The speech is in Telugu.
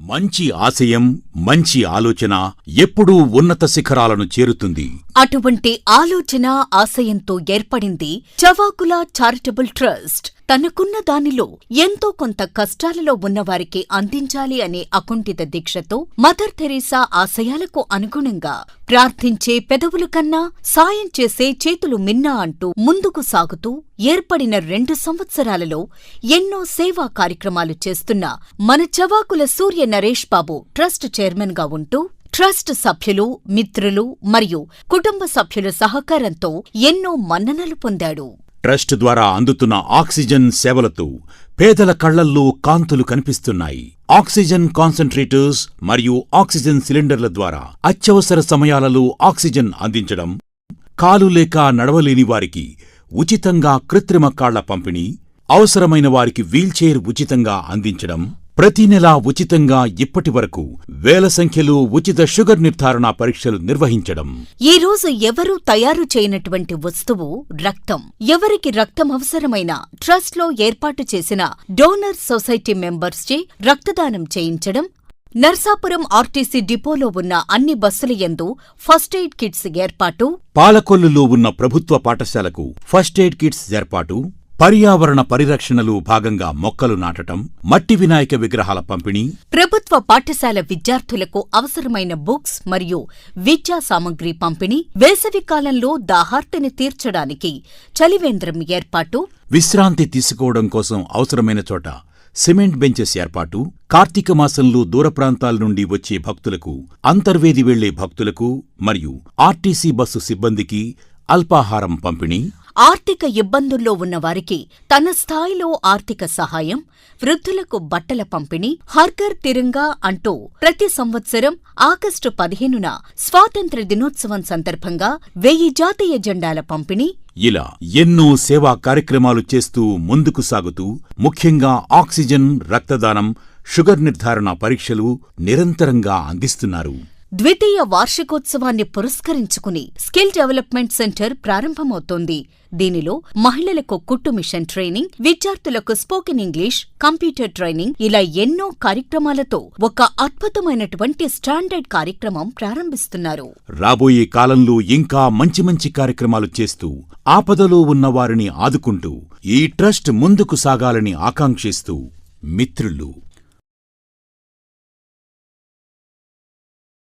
మంచి ఆశయం, మంచి ఆలోచన ఎప్పుడూ ఉన్నత శిఖరాలను చేరుతుంది. అటువంటి ఆలోచన, ఆశయంతో ఏర్పడింది చవాకుల చారిటబుల్ ట్రస్ట్. తనకున్న దానిలో ఎంతో కొంత కష్టాలలో ఉన్నవారికి అందించాలి అనే అకుంఠిత దీక్షతో మదర్ థెరెసా ఆశయాలకు అనుగుణంగా ప్రార్థించే పెదవుల కన్నా సాయం చేసే చేతులు మిన్నా అంటూ ముందుకు సాగుతూ ఏర్పడిన 2 సంవత్సరాలలో ఎన్నో సేవా కార్యక్రమాలు చేస్తున్న మన చవాకుల సూర్య నరేష్ బాబు ట్రస్ట్ చైర్మన్ గా ఉంటూ ట్రస్ట్ సభ్యులు, మిత్రులు మరియు కుటుంబ సభ్యుల సహకారంతో ఎన్నో మన్ననలు పొందాడు. ట్రస్ట్ ద్వారా అందుతున్న ఆక్సిజన్ సేవలతో పేదల కళ్లల్లో కాంతులు కనిపిస్తున్నాయి. ఆక్సిజన్ కాన్సంట్రేటర్స్ మరియు ఆక్సిజన్ సిలిండర్ల ద్వారా అత్యవసర సమయాలలో ఆక్సిజన్ అందించడం, కాలు లేక నడవలేని వారికి ఉచితంగా కృత్రిమ కాళ్ల పంపిణీ, అవసరమైన వారికి వీల్చైర్ ఉచితంగా అందించడం, ప్రతి నెలా ఉచితంగా ఇప్పటివరకు వేల సంఖ్యలో ఉచిత షుగర్ నిర్ధారణ పరీక్షలు నిర్వహించడం. ఈ రోజు ఎవరూ తయారు చేయనటువంటి వస్తువు రక్తం. ఎవరికి రక్తం అవసరమైన ట్రస్ట్లో ఏర్పాటు చేసిన డోనర్ సొసైటీ మెంబర్స్చే రక్తదానం చేయించడం, నర్సాపురం ఆర్టీసీ డిపోలో ఉన్న అన్ని బస్సుల యందు ఫస్ట్ ఎయిడ్ కిట్స్ ఏర్పాటు, పాలకొల్లులో ఉన్న ప్రభుత్వ పాఠశాలకు ఫస్ట్ ఎయిడ్ కిట్స్ ఏర్పాటు, పర్యావరణ పరిరక్షణలో భాగంగా మొక్కలు నాటటం, మట్టి వినాయక విగ్రహాల పంపిణీ, ప్రభుత్వ పాఠశాల విద్యార్థులకు అవసరమైన బుక్స్ మరియు విద్యా సామగ్రి పంపిణీ, వేసవికాలంలో దాహార్తిని తీర్చడానికి చలివేంద్రం ఏర్పాటు, విశ్రాంతి తీసుకోవడం కోసం అవసరమైన చోట సిమెంట్ బెంచెస్ ఏర్పాటు, కార్తీక మాసంలో దూర ప్రాంతాల నుండి వచ్చే భక్తులకు, అంతర్వేది వెళ్లే భక్తులకు మరియు ఆర్టీసీ బస్సు సిబ్బందికి అల్పాహారం పంపిణీ, ఆర్థిక ఇబ్బందుల్లో ఉన్నవారికి తన స్థాయిలో ఆర్థిక సహాయం, వృద్ధులకు బట్టల పంపిణీ, హర్ఘర్ తిరంగా అంటూ ప్రతి సంవత్సరం ఆగస్టు 15న స్వాతంత్ర్య దినోత్సవం సందర్భంగా 1000 జాతీయ జెండాల పంపిణీ, ఇలా ఎన్నో సేవా కార్యక్రమాలు చేస్తూ ముందుకు సాగుతూ ముఖ్యంగా ఆక్సిజన్, రక్తదానం, షుగర్ నిర్ధారణ పరీక్షలు నిరంతరంగా అందిస్తున్నారు. ద్వితీయ వార్షికోత్సవాన్ని పురస్కరించుకుని స్కిల్ డెవలప్మెంట్ సెంటర్ ప్రారంభమవుతోంది. దీనిలో మహిళలకు కుట్టు మిషన్ ట్రైనింగ్, విద్యార్థులకు స్పోకెన్ ఇంగ్లీష్, కంప్యూటర్ ట్రైనింగ్ ఇలా ఎన్నో కార్యక్రమాలతో ఒక అద్భుతమైనటువంటి స్టాండర్డ్ కార్యక్రమం ప్రారంభిస్తున్నారు. రాబోయే కాలంలో ఇంకా మంచి మంచి కార్యక్రమాలు చేస్తూ ఆపదలో ఉన్న వారిని ఆదుకుంటూ ఈ ట్రస్ట్ ముందుకు సాగాలని ఆకాంక్షిస్తూ మిత్రులు